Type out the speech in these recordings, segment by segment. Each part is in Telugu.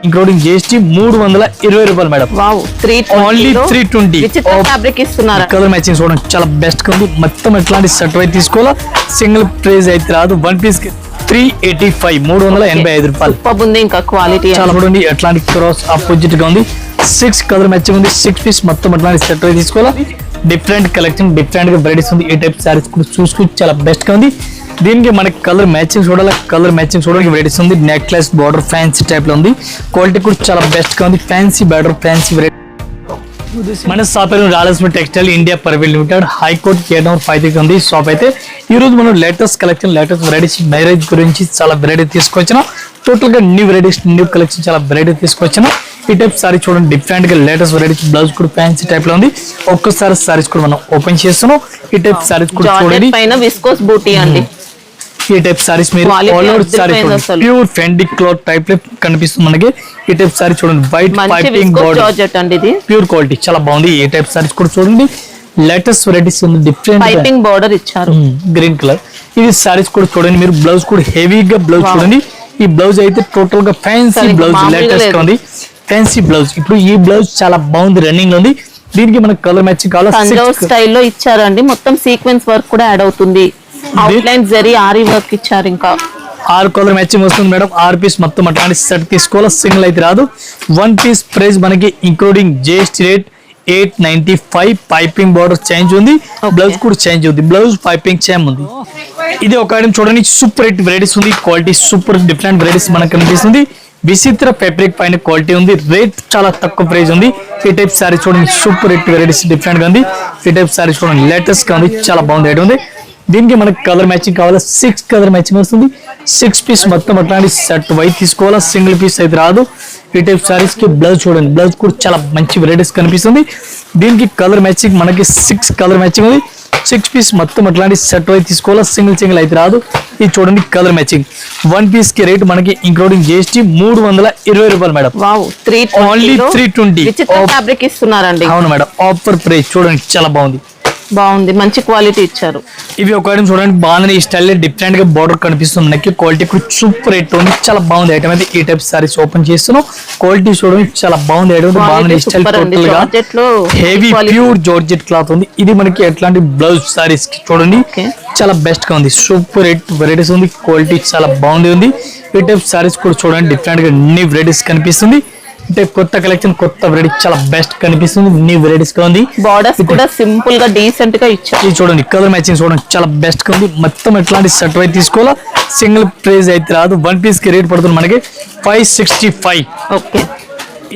ఇంక్లూడింగ్ జిఎస్టీ 320 రూపాయలు మేడం. Wow, only 320. విచిత్ర ఫ్యాబ్రిక్ ఇస్తున్నారు. కలర్ మ్యాచింగ్ చూడండి చాలా బెస్ట్ గా ఉంది. మొత్తం ఎట్లాంటి సెట్ అయితే తీసుకోవాలా, సింగిల్ ప్రైస్ అయితే రాదు. వన్ పీస్ కి 385 385 రూపాయలు. ఉంది ఇంకా క్వాలిటీ చాలా చూడండి ఎట్లాంటి క్రాస్ ఆపోజిట్ గా ఉంది. 6 కలర్ మ్యాచింగ్ ఉంది. 6 పీస్ మొత్తం ఎట్లాంటి సెట్ అయితే తీసుకోవాలా. డిఫరెంట్ కలెక్షన్, డిఫరెంట్ గా వెరైటీస్ ఉంది. ఈ టైప్ సారీస్ కూడా చూసుకుని చాలా బెస్ట్ గా ఉంది. దీనికి మనకి కలర్ మ్యాచింగ్ చూడాలి. కలర్ మ్యాచింగ్ చూడడానికి వెరైటీస్ ఉంది. నెక్లెస్ బార్డర్ ఫ్యాన్సీ టైప్ లో ఉంది. క్వాలిటీ కూడా చాలా బెస్ట్ గా ఉంది. Fancy border fancy variety. మన షాప్ పేరు Rayalaseema textile India private limited, high court gate number 5 ఉంది షాప్ అయితే. ఈ రోజు మనం latest collection, latest varieties, marriage గురించి చాలా వెరైటీ తీసుకొచ్చిన. టోటల్ గా న్యూ వెరైటీస్, న్యూ కలెక్షన్ చాలా వెరైటీ తీసుకొచ్చిన. ఈ టైప్ సారీ చూడండి డిఫరెంట్ గా లేటెస్ట్ వెరైటీస్. బ్లౌజ్ కూడా ఫ్యాన్సీ టైప్ లో ఉంది. ఒక్కసారి సారీస్ కూడా మనం ఓపెన్ చేస్తున్నాం. ఈ టైప్ సారీస్ కూడా చూడండి. పైన విస్కోస్ బూటీ అండి. ఈ టైప్ సారీస్ మీరు all over sorry pure Fendi cloth type లో కనిపిస్తుంది మనకి. ఈ టైప్ సారీ చూడండి white piping border, pure quality చాలా బాగుంది. ఈ టైప్ సారీస్ కూడా చూడండి లేటెస్ట్ వెరైటీస్ ఉంది. డిఫరెంట్ పైపింగ్ బోర్డర్ ఇచ్చారు, గ్రీన్ కలర్. ఇది సారీస్ కూడా చూడండి మీరు. బ్లౌజ్ కూడా హెవీగా బ్లౌజ్ చూడండి. ఈ బ్లౌజ్ అయితే టోటల్ గా ఫ్యాన్సీ బ్లౌజ్, లేటెస్ట్ గా ఉంది. Fancy blouse. ఇప్పుడు ఈ బ్లౌజ్ చాలా బాగుంది, రన్నింగ్ లో ఉంది. దీనికి మనకు కలర్ మ్యాచింగ్ కావాలి. స్టైల్లో ఇచ్చారండి. మొత్తం సీక్వెన్స్ వర్క్ కూడా యాడ్ అవుతుంది. అవుట్లైన్ జరీ ఆరి వర్క్ ఇచ్చారు. ఇంకా 6 కలర్ మ్యాచింగ్ వస్తుంది మేడం. 6 పీస్ మొత్తం అట్లాంటి సెట్ తీసుకోవాలి, సింగిల్ అయితే రాదు. 1 పీస్ ప్రైస్ మనకి including GST rate 895. Piping border change ఉంది. బ్లౌజ్ కూడా చేంజ్ ఉంది. బ్లౌజ్ పైపింగ్ చేంజ్ ఉంది. ఇది ఒక ఐటమ్ చూడండి, సూపర్ హిట్ వెరైటీస్ ఉంది. క్వాలిటీ సూపర్ డిఫరెంట్ వెరైటీస్ మనకు కనిపిస్తుంది. విచిత్ర ఫ్యాబ్రిక్ పైన క్వాలిటీ ఉంది. రేట్ చాలా తక్కువ ప్రైస్ ఉంది. ఈ టైప్ సారీ చూడండి సూపర్ హిట్ వెరైటీస్, డిఫరెంట్ గా ఉంది. ఈ టైప్ సారీ చూడండి లేటెస్ట్ గా ఉంది, చాలా బాగుంది ఐటమ్ ఉంది. దీనికి మనకి కలర్ మ్యాచింగ్ కావాలా. 6 కలర్ మ్యాచింగ్ వస్తుంది. 6 పీస్ మొత్తం అట్లాంటి సెట్ వైట్ తీసుకోవాలా, సింగిల్ పీస్ అయితే రాదు. ఈ టైప్ సారీస్ కి బ్లౌజ్ చూడండి. బ్లౌజ్ కూడా చాలా మంచి వెరైటీస్ కనిపిస్తుంది. దీనికి కలర్ మ్యాచింగ్ మనకి 6 కలర్ మ్యాచింగ్ ఉంది. 6 పీస్ మొత్తం అట్లాంటి సెట్ వైట్ తీసుకోవాలా, సింగిల్ అయితే రాదు. ఇది చూడండి కలర్ మ్యాచింగ్. 1 పీస్ కి రేట్ మనకి ఇంక్లూడింగ్ జిఎస్టీ 320 రూపాయలు మేడం. ఓన్లీ 320. ఫ్యాబ్రిక్ ఇస్తున్నారండి. అవును మేడం, ఆఫర్ ప్రైస్ చూడండి చాలా బాగుంది. మంచి క్వాలిటీ ఇచ్చారు. ఇవి ఒక ఐటమ్ చూడండి బాగుంది. ఈ స్టైల్ డిఫరెంట్ గా బార్డర్ కనిపిస్తుంది మనకి. క్వాలిటీ కూడా సూపర్ రేట్ ఉంది, చాలా బాగుంది ఐటమ్ అయితే. ఈ టైప్ సారీస్ ఓపెన్ చేస్తున్నాం. క్వాలిటీ చూడండి చాలా బాగుంది ఐటమ్. బాగుంది స్టైల్, టోటల్ గా హెవీ ప్యూర్ జార్జెట్ క్లాత్ ఉంది. ఇది మనకి ఎట్లాంటి బ్లౌజ్ సారీస్ కి చూడండి చాలా బెస్ట్ గా ఉంది. సూపర్ రేట్ వెరైటీస్ ఉంది. క్వాలిటీ చాలా బాగుంది. ఈ టైప్ సారీస్ కూడా చూడండి డిఫరెంట్ గా న్యూ వెరైటీస్ కనిపిస్తుంది. అంటే కొత్త కలెక్షన్, కొత్త వెరైటీ చాలా బెస్ట్ కనిపిస్తుంది. న్యూ వెరైటీస్ గా ఉంది. బోర్డర్స్ కూడా సింపుల్ గా డీసెంట్ గా ఇచ్చారు. ఇది చూడండి కలర్ మ్యాచింగ్ చూడండి చాలా బెస్ట్ గా ఉంది. మొత్తం ఎట్లాంటి సెట్ అయితే తీసుకోవాలా, సింగిల్ ప్రైస్ అయితే రాదు. 1 పీస్ కి రేట్ పడుతుంది మనకి 565. ఓకే.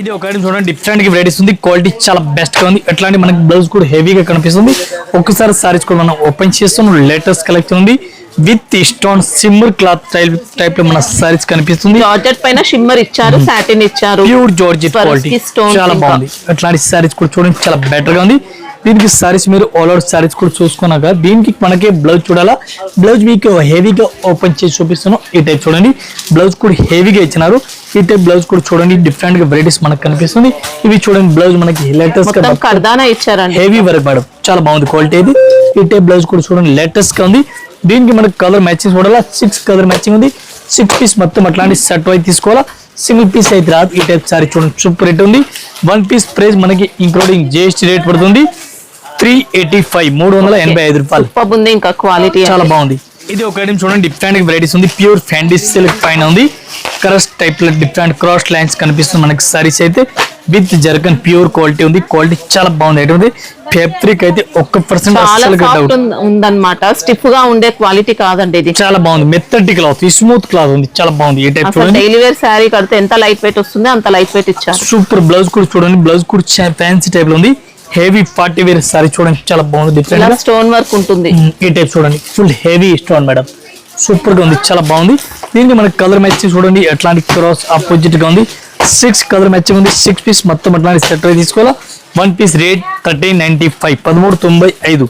ఇది ఒక ఐటమ్ చూడండి డిఫరెంట్ గా వెరైటీస్ ఉంది. క్వాలిటీ చాలా బెస్ట్ గా ఉంది. ఎట్లాంటి మనకి బ్లౌజ్ కూడా హెవీగా కనిపిస్తుంది. ఒక్కసారి సారీస్ కూడా మనం ఓపెన్ చేస్తున్నాం. లేటెస్ట్ కలెక్షన్ ఉంది. విత్ స్టోన్ సిమ్మర్ క్లాత్ టైప్ లో మన సారీస్ కనిపిస్తుంది. జార్జెట్ పైన షిమ్మర్ ఇచ్చారు, సాటిన్ ఇచ్చారు, ప్యూర్ జార్జెట్ క్వాలిటీ చాలా బాగుంది. అట్లాంటి సారీస్ కూడా చూడండి చాలా బెటర్ గా ఉంది. దీనికి సారీస్ మీరు ఆల్ ఓవర్ సారీస్ కూడా చూసుకున్నాక దీనికి మనకి బ్లౌజ్ చూడాలా. బ్లౌజ్ మీకు హెవీగా ఓపెన్ చేసి చూపిస్తున్నాం. ఈ టైప్ చూడండి బ్లౌజ్ కూడా హెవీగా ఇచ్చినారు. ఈ టైప్ బ్లౌజ్ కూడా చూడండి డిఫరెంట్ గా వెరైటీస్ మనకు కనిపిస్తుంది. ఇవి చూడండి బ్లౌజ్ మనకి లేటెస్ట్ గా కర్దానా ఇచ్చారండి, హెవీ వర్క్ మేడం, చాలా బాగుంది క్వాలిటీ ఇది. ఈ టైప్ బ్లౌజ్ కూడా చూడండి లేటెస్ట్ గా ఉంది. దీనికి మనకి కలర్ మ్యాచింగ్ చూడాలా. 6 కలర్ మ్యాచింగ్ ఉంది. 6 పీస్ మొత్తం అట్లాంటి సెట్ అయితే తీసుకోవాలా, సింగిల్ పీస్ అయితే రాదు. ఈ టైప్ సారీ చూడండి సూపర్ రేట్ ఉంది. 1 పీస్ ప్రైస్ మనకి ఇంక్లూడింగ్ జిఎస్టీ రేట్ పడుతుంది 385 385 రూపాయలు. ఇంకా క్వాలిటీ చాలా బాగుంది. ఇది ఒక ఐటమ్ చూడండి డిఫరెంట్ వెరైటీస్ ఉంది. ప్యూర్ ఫ్యాండీ సిల్క్ పైన ఉంది. క్రష్ టైప్ లో డిఫరెంట్ క్రాస్ లైన్స్ కనిపిస్తుంది మనకి. సారీస్ అయితే విత్ జర్కన్ ప్యూర్ క్వాలిటీ ఉంది. క్వాలిటీ చాలా బాగుంది ఐటమ్ ఉంది. ఫ్యాబ్రిక్ అయితే 1% ఉందన్నమాట. స్టిఫ్ గా ఉండే క్వాలిటీ కాదండి ఇది. చాలా బాగుంది. మెత్తటి క్లాత్, స్మూత్ క్లాత్ ఉంది, చాలా బాగుంది. ఈ టైప్ చూడండి డైలీ వేర్ సారీ కడితే ఎంత లైట్ వెయిట్ వస్తుంది అంత లైట్ వెయిట్ ఇచ్చారు. సూపర్ బ్లౌజ్ కూడా చూడండి. బ్లౌజ్ కూడా ఫ్యాన్సీ టైప్ లో ఉంది. హెవీ పార్టీ వేర్ సారీ చూడండి చాలా బాగుంది. డిఫరెంట్ స్టోన్ వర్క్ ఉంటుంది. ఈ టైప్ చూడండి full heavy stone madam, super గా ఉంది, చాలా బాగుంది. దీనికి మనకి కలర్ మ్యాచింగ్ చూడండి ఎట్లాంటి క్రాస్ ఆపోజిట్ గా ఉంది. 6 కలర్ మ్యాచింగ్ ఉంది. 6 పీస్ మొత్తం అట్లాంటి సెట్ అయితే తీసుకోవాలా. 1 పీస్ రేట్ 1395 1395.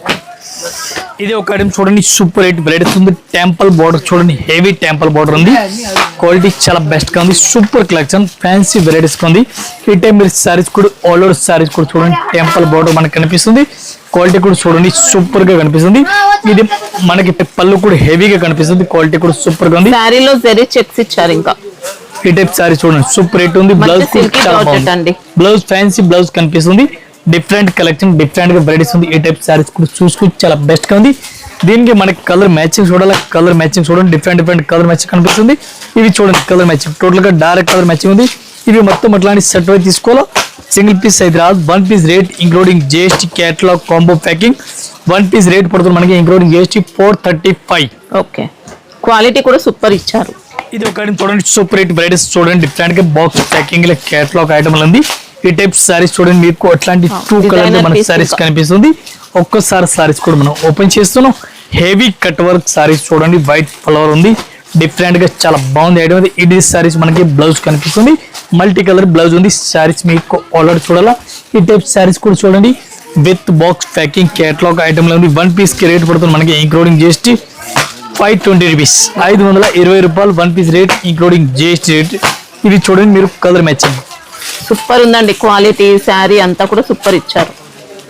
ఇది ఒక ఐటమ్ చూడండి సూపర్ రేట్ వెరైటీస్ ఉంది. టెంపుల్ బార్డర్ చూడండి హెవీ టెంపుల్ బార్డర్ ఉంది. క్వాలిటీ చాలా బెస్ట్ గా ఉంది. సూపర్ కలెక్షన్ ఫ్యాన్సీ వెరైటీస్ ఉంది. ఈ టైం మీరు సారీస్ కూడా ఆల్ ఓవర్ సారీస్ కూడా చూడండి టెంపుల్ బార్డర్ మనకు కనిపిస్తుంది. క్వాలిటీ కూడా చూడండి సూపర్ గా కనిపిస్తుంది. ఇది మనకి పళ్ళు కూడా హెవీగా కనిపిస్తుంది. క్వాలిటీ కూడా సూపర్ గా ఉంది. సారీలో జరీ చెక్స్ ఇచ్చారు. ఇంకా ఈ టైప్ సారీ చూడండి సూపర్ రేట్ ఉంది. బ్లౌజ్ మంచి silky చాలా georgette బాగుంది. అండి. బ్లౌజ్ ఫ్యాన్సీ బ్లౌజ్ కనిపిస్తుంది. డిఫరెంట్ కలెక్షన్, డిఫరెంట్ గా వెరైటీస్ ఉంది. ఈ టైప్ సారీస్ కూడా చూసుకుంటే చాలా బెస్ట్ గా ఉంది. దీనికి మనకి కలర్ మ్యాచింగ్ చూడాలి. కలర్ మ్యాచింగ్ చూడండి, డిఫరెంట్ కలర్ మ్యాచింగ్ కనిపిస్తుంది. ఇవి చూడండి కలర్ మ్యాచింగ్, టోటల్ గా డైరెక్ట్ కలర్ మ్యాచింగ్ ఉంది. ఇవి మొత్తం అట్లాంటి సెట్ వైజ్ తీసుకోవాలా. సింగిల్ పీస్ అయితే రాదు. 1 piece rate including GST catalogue combo packing. 1 piece rate పడుతుంది మనకి ఇంక్లూడింగ్ జిఎస్టీ 435. ఓకే, క్వాలిటీ కూడా సూపర్ ఇచ్చారు. ఇది ఒక ఐటమ్ చూడండి సూపర్ రేట్ వెరైటీస్ చూడండి. డిఫరెంట్ గా బాక్స్ ప్యాకింగ్ కేటలాగ్ ఐటమ్ ఉంది. ఈ టైప్ సారీస్ చూడండి మీకు అట్లాంటి 2 కలర్ లో మనకి సారీస్ కనిపిస్తుంది. ఒక్కసారి సారీస్ కూడా మనం ఓపెన్ చేస్తున్నాం. హెవీ కట్ వర్క్ సారీస్ చూడండి, వైట్ ఫ్లవర్ ఉంది. డిఫరెంట్ గా చాలా బాగుంది ఐటమ్ అది. ఇది సారీస్ మనకి బ్లౌజ్ కనిపిస్తుంది. మల్టీ కలర్ బ్లౌజ్ ఉంది. సారీస్ మీకు ఆల్రెడీ చూడాలా. ఈ టైప్ సారీస్ కూడా చూడండి with box packing catalogue item లో ఉంది. 1 పీస్ కి రేట్ పడుతుంది మనకి ఇంక్లూడింగ్ జిఎస్టీ 520 రూపీస్, 520 రూపాయలు 1 piece rate including GST rate. ఇది చూడండి మీరు కలర్ మ్యాచింగ్ సూపర్ ఉందండి. క్వాలిటీ శారీ అంతా కూడా సూపర్ ఇచ్చారు.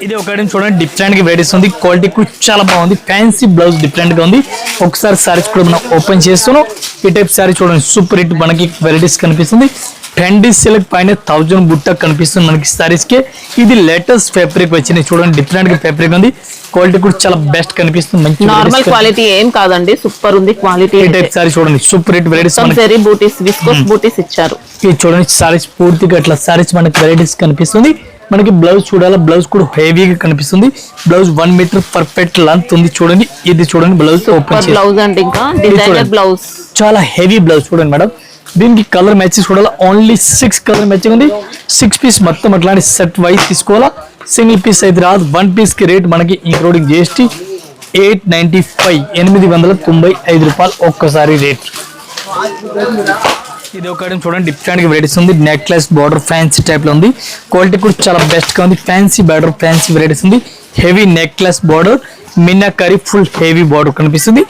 ఇది ఒక ఐటమ్ చూడండి డిఫరెంట్ గా వెరైటీస్ ఉంది. క్వాలిటీ కూడా చాలా బాగుంది. ఫ్యాన్సీ బ్లౌజ్ డిఫరెంట్ గా ఉంది. ఒకసారి సారీస్ కూడా మనం ఓపెన్ చేస్తున్నాం. ఈ టైప్ సారీ చూడండి సూపర్ హిట్ మనకి వెరైటీస్ కనిపిస్తుంది. ట్రెండీ సిల్క్ పైన 1000 బుట్ట కనిపిస్తుంది మనకి సారీస్ కి. ఇది లేటెస్ట్ ఫ్యాబ్రిక్ వచ్చింది చూడండి, డిఫరెంట్ గా ఫ్యాబ్రిక్ ఉంది. క్వాలిటీ కూడా చాలా బెస్ట్ కనిపిస్తుంది. మంచి నార్మల్ క్వాలిటీ ఏం కాదండి, సూపర్ ఉంది క్వాలిటీ. ఈ టైప్ సారీ చూడండి సూపర్ హిట్ వెరైటీస్ జరీ బూటీస్, విస్కోస్ బూటీస్ ఇచ్చారు. ఇది చూడండి సారీస్ పూర్తిగా అట్లా సారీస్ మనకి వెరైటీస్ కనిపిస్తుంది. మనకి బ్లౌజ్ చూడాలా, బ్లౌజ్ కూడా హెవీగా కనిపిస్తుంది. బ్లౌజ్ 1 మీటర్ పర్ఫెక్ట్ లెంత్ ఉంది చూడండి. ఇది చూడండి బ్లౌజ్ ఓపెన్ బ్లౌజ్ అండి, ఇంకా డిజైనర్ బ్లౌజ్, చాలా హెవీ బ్లౌజ్ చూడండి మేడం. దీనికి కలర్ మ్యాచింగ్ చూడాలా. ఓన్లీ 6 కలర్ మ్యాచింగ్ ఉంది. 6 పీస్ మొత్తం అట్లాంటి సెట్ వైజ్ తీసుకోవాలా. సింగిల్ పీస్ అయితే రాదు. 1 పీస్ కి రేట్ మనకి ఇంక్లూడింగ్ జిఎస్టీ 895, 895 రూపాయలు ఒక్కసారి రేట్. ఇది ఒక ఐటమ్ చూడండి డిఫరెంట్ గా వెరైటీస్ ఉంది. నెక్లెస్ బార్డర్ ఫ్యాన్సీ టైప్ లో ఉంది. క్వాలిటీ కూడా చాలా బెస్ట్ గా ఉంది. ఫ్యాన్సీ బార్డర్, ఫ్యాన్సీ వెరైటీస్ ఉంది. హెవీ నెక్లెస్ బార్డర్, మిన్నా కరీ ఫుల్ హెవీ బార్డర్ కనిపిస్తుంది.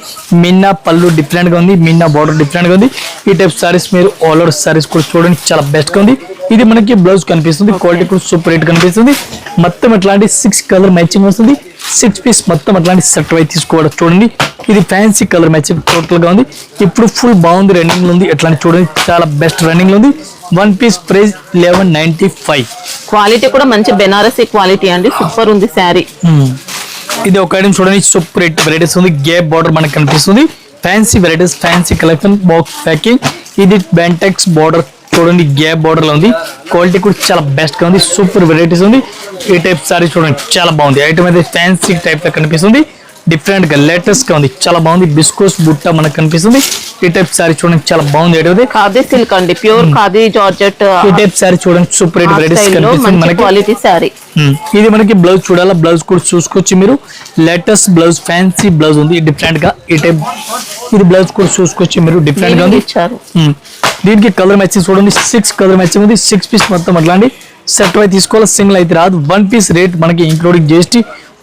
మిన్నా పళ్ళు డిఫరెంట్ గా ఉంది. మిన్నా బార్డర్ డిఫరెంట్ గా ఉంది. ఈ టైప్ సారీస్ మీరు ఆల్ ఓవర్ సారీస్ కూడా చూడండి చాలా బెస్ట్ గా ఉంది. ఇది మనకి బ్లౌజ్ కనిపిస్తుంది. క్వాలిటీ కూడా సూపర్ రేట్ కనిపిస్తుంది. మొత్తం అట్లాంటి 6 కలర్ మ్యాచింగ్ వస్తుంది. 6 పీస్ మొత్తం అట్లాంటి సెట్ వైజ్ తీసుకోవడం చూడండి. ఇది ఫ్యాన్సీ కలర్ మ్యాచింగ్ టోటల్ గా ఉంది. ఇప్పుడు ఫుల్ బాగుంది, రన్నింగ్ లో ఉంది. అట్లాంటి చూడండి చాలా బెస్ట్ రన్నింగ్ లో ఉంది. 1 పీస్ ప్రైస్ 1195. క్వాలిటీ కూడా మంచి బెనారసీ క్వాలిటీ అండి, సూపర్ ఉంది శారీ. ఇది ఒక ఐటమ్ చూడండి సూపర్ రేట్ వెరైటీస్ ఉంది. గ్యాప్ బార్డర్ మనకి కనిపిస్తుంది. Fancy varieties, fancy collection box packing. ఇది బెంటెక్స్ బార్డర్ చూడండి, గ్యాప్ బార్డర్ లో ఉంది. క్వాలిటీ కూడా చాలా బెస్ట్ గా ఉంది. సూపర్ వెరైటీస్ ఉంది. ఈ టైప్ సారీ చూడండి చాలా బాగుంది. ఐటమ్ అయితే ఫ్యాన్సీ టైప్ లో కనిపిస్తుంది. డిఫరెంట్ గా లేటెస్ట్ గా ఉంది, చాలా బాగుంది. బిస్కోస్ బుట్ట మనకు కనిపిస్తుంది. ఈ టైప్ సారీ చూడండి చాలా బాగుంది. ఐటమ్ ఖాదీ సిల్క్ అండి, ప్యూర్ ఖాదీ జార్జెట్. ఈ టైప్ సారీ చూడండి సూపర్ రేట్ వెరైటీస్ కనిపిస్తుంది మనకి. Quality sorry. ఇది మనకి బ్లౌజ్ చూడాలా. బ్లౌజ్ కూడా చూసుకోవచ్చు మీరు. లేటెస్ట్ బ్లౌజ్, ఫ్యాన్సీ బ్లౌజ్ ఉంది డిఫరెంట్ గా. ఈ టైప్ ఇది బ్లౌజ్ కూడా చూసుకోవచ్చు మీరు, డిఫరెంట్ గా ఉంది. దీనికి కలర్ మ్యాచింగ్ చూడండి 6 కలర్ మ్యాచింగ్ ఉంది. 6 పీస్ మొత్తం అట్లాంటి సెట్ వైజ్ తీసుకోవాలి. సింగిల్ అయితే రాదు. 1 పీస్ రేట్ మనకి ఇంక్లూడింగ్ జిఎస్టీ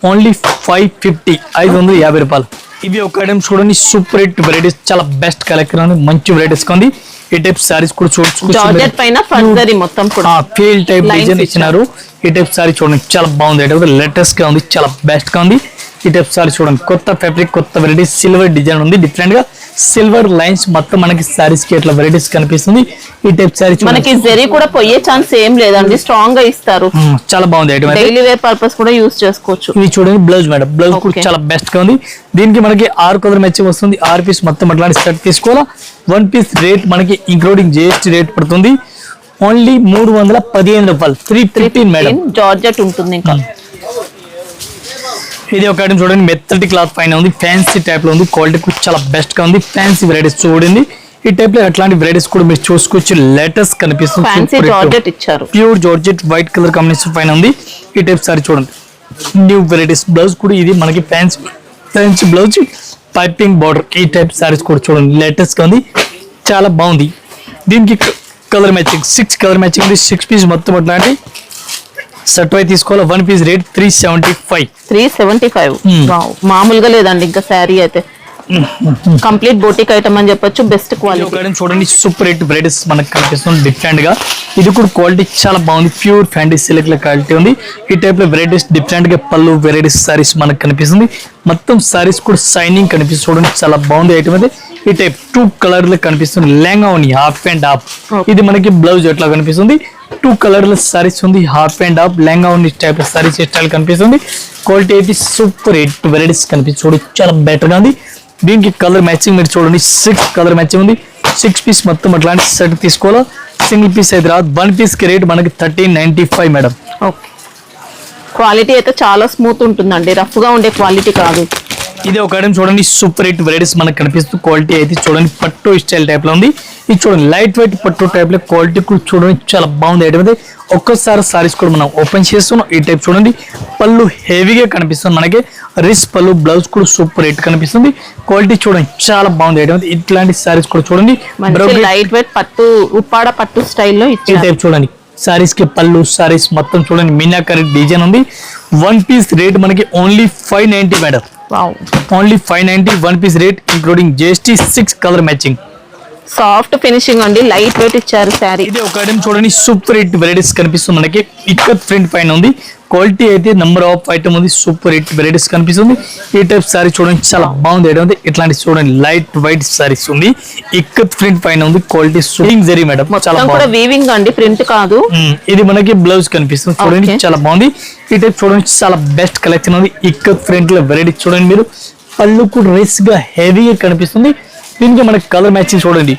ఓన్లీ 550, 550 రూపాయలు. ఇవి ఒక ఐటమ్ చూడండి సూపర్ రేట్ వెరైటీస్, చాలా బెస్ట్ కలెక్షన్ ఉంది. మంచి వెరైటీస్ ఉంది. ఈ టైప్ సారీస్ కూడా చూసుకోవచ్చు. పైన ఫర్జరీ మొత్తం కూడా ఫీల్ టైప్ డిజైన్ ఇచ్చినారు. ఈ టైప్ సారీ చూడండి చాలా బాగుంది. లేటెస్ట్ గా ఉంది, చాలా బెస్ట్ గా ఉంది. ఈ టైప్ సారీ చూడండి కొత్త ఫ్యాబ్రిక్, కొత్త వెరైటీ, సిల్వర్ డిజైన్ ఉంది. డిఫరెంట్ గా సిల్వర్ లైన్స్ మొత్తం మనకి సారీస్ కి ఇట్లా వెరైటీస్ కనిపిస్తుంది. ఈ టైప్ సారీ మనకి జరీ కూడా పోయే ఛాన్స్ ఏం లేదండి, స్ట్రాంగ్ గా ఇస్తారు. చాలా బాగుంది. డైలీ వేర్ పర్పస్ కూడా యూస్ చేసుకోవచ్చు. ఇది చూడండి బ్లౌజ్ మేడం, బ్లౌజ్ కూడా చాలా బెస్ట్ గా ఉంది. దీనికి మనకి 6 కలర్ మ్యాచింగ్ వస్తుంది. 6 పీస్ మొత్తం అట్లాంటి సెట్ తీసుకోవాలా. 1 పీస్ రేట్ మనకి ఇంక్లూడింగ్ జిఎస్టీ రేట్ పడుతుంది ఓన్లీ 315 రూపాయలు, 315 మేడం. జార్జెట్ ఉంటుంది. ఇంకా ఇది ఒక ఐటమ్ చూడండి మెత్తటి క్లాత్ పైన ఉంది. ఫ్యాన్సీ టైప్ లో ఉంది. క్వాలిటీ కూడా చాలా బెస్ట్ గా ఉంది. ఫ్యాన్సీ వెరైటీస్ చూడండి. ఈ టైప్ లో అట్లాంటి వెరైటీస్ కూడా మీరు చూసుకోవచ్చు. లేటెస్ట్ కనిపిస్తుంది. Pure georgette white colour combination పైన ఉంది. ఈ టైప్ సారీ చూడండి న్యూ వెరైటీస్. బ్లౌజ్ కూడా ఇది మనకి ఫ్యాన్సీ బ్లౌజ్, పైపింగ్ బార్డర్. ఈ టైప్ సారీస్ కూడా చూడండి లేటెస్ట్ గా ఉంది, చాలా బాగుంది. దీనికి కలర్ మ్యాచింగ్ 6 కలర్ మ్యాచింగ్ ఉంది. 6 పీస్ మొత్తం అట్లాంటి సెట్ వై తీసుకోవాలి. 1 పీస్ రేట్ 375. 375 మామూలుగా లేదండి. ఇంకా శారీ అయితే కంప్లీట్ బోటిక్ ఐటమ్ అని చెప్పొచ్చు. బెస్ట్ క్వాలిటీ చూడండి సూపర్ రేట్ వెరైటీస్ మనకు కనిపిస్తుంది డిఫరెంట్ గా. ఇది కూడా క్వాలిటీ చాలా బాగుంది. ప్యూర్ ఫ్యాండీ సిల్క్ ల క్వాలిటీ ఉంది. ఈ టైప్ లో వెరైటీస్ డిఫరెంట్ గా పళ్ళు వెరైటీస్ సారీస్ మనకు కనిపిస్తుంది. మొత్తం సారీస్ కూడా షైనింగ్ కనిపిస్తుంది చూడండి, చాలా బాగుంది ఐటమ్ అయితే. ఈ టైప్ 2 కలర్ లో కనిపిస్తుంది, లెహంగా ఉంది హాఫ్ అండ్ హాఫ్. ఇది మనకి బ్లౌజ్ ఎట్లా కనిపిస్తుంది, 2 కలర్ లో సారీస్ ఉంది, హాఫ్ అండ్ హాఫ్ లెహంగా ఉంది టైప్ సారీస్ స్టైల్ కనిపిస్తుంది. క్వాలిటీ అయితే సూపర్ హిట్ వెరైటీస్ కనిపిస్తుంది చూడండి, చాలా బెటర్ గా ఉంది. దీనికి కలర్ మ్యాచింగ్ మీరు చూడండి, 6 కలర్ మ్యాచింగ్ ఉంది. 6 పీస్ మొత్తం అట్లాంటి సెట్ తీసుకోవాలా, సింగిల్ పీస్ అయితే రాదు. 1 పీస్ కి రేట్ మనకి 1395 మేడం. ఓకే, క్వాలిటీ అయితే చాలా స్మూత్ ఉంటుందండి, రఫ్ గా ఉండే క్వాలిటీ కాదు. ఇది ఒక ఐటమ్ చూడండి, సూపర్ హిట్ వెరైటీస్ మనకు కనిపిస్తుంది. క్వాలిటీ అయితే చూడండి పట్టు స్టైల్ టైప్ లో ఉంది. ఇది చూడండి లైట్ వెయిట్ పట్టు టైప్ లో క్వాలిటీ కూడా చూడండి చాలా బాగుంది ఐటమ్ అయితే. ఒక్కసారి సారీస్ కూడా మనం ఓపెన్ చేస్తున్నాం. ఈ టైప్ చూడండి, పళ్ళు హెవీగా కనిపిస్తుంది మనకి, రిస్ పళ్ళు, బ్లౌజ్ కూడా సూపర్ హిట్ కనిపిస్తుంది. క్వాలిటీ చూడండి చాలా బాగుంది ఐటమ్ అయితే. ఇట్లాంటి సారీస్ కూడా చూడండి, లైట్ వెయిట్ పట్టు ఉప్పాడ పట్టు స్టైల్లో ఈ టైప్ చూడండి. సారీస్ కి పళ్ళు, సారీస్ మొత్తం చూడండి మీనాకరీ డిజైన్ ఉంది. 1 పీస్ రేట్ మనకి only 590 madam. Only 590 1 piece rate including GST. 6 colour matching, soft finishing అండి, లైట్ వెయిట్ ఇచ్చారు శారీ. ఇది ఒక ఐటమ్ చూడండి, సూపర్ హిట్ వెరైటీస్ కనిపిస్తుంది మనకి. ఇక్కత్ ప్రింట్ పైన ఉంది, క్వాలిటీ అయితే నెంబర్ ఆఫ్ ఐటమ్ ఉంది, సూపర్ హిట్ వెరైటీస్ కనిపిస్తుంది. ఈ టైప్ సారీ చూడండి చాలా బాగుంది ఐటమ్ ఉంది. ఇట్లాంటి చూడండి లైట్ వైట్ సారీస్ ఉంది, ఇక్కత్ ప్రింట్ పైన ఉంది, క్వాలిటీ సూటింగ్ జరీ మేడం, చాలా కూడా వీవింగ్ అండి, ప్రింట్ కాదు. ఇది మనకి బ్లౌజ్ కనిపిస్తుంది చూడండి, చాలా బాగుంది. ఈ టైప్ చూడండి చాలా బెస్ట్ కలెక్షన్ ఉంది. ఇక్కత్ ప్రింట్ లో వెరైటీ చూడండి మీరు, పళ్ళు కూడా రేస్ గా హెవీగా కనిపిస్తుంది. దీనికి మనకి కలర్ మ్యాచింగ్ చూడండి,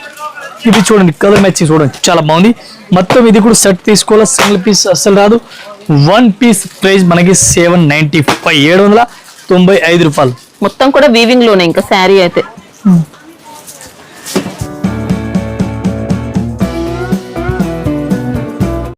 ఇది చూడండి కలర్ మ్యాచింగ్ చూడండి చాలా బాగుంది. మొత్తం ఇది కూడా సెట్ తీసుకోవాలి, సింగిల్ పీస్ అస్సలు రాదు. 1 పీస్ ప్రైస్ మనకి 795 795 రూపాయలు. మొత్తం కూడా వీవింగ్ లోనే ఇంకా శారీ అయితే.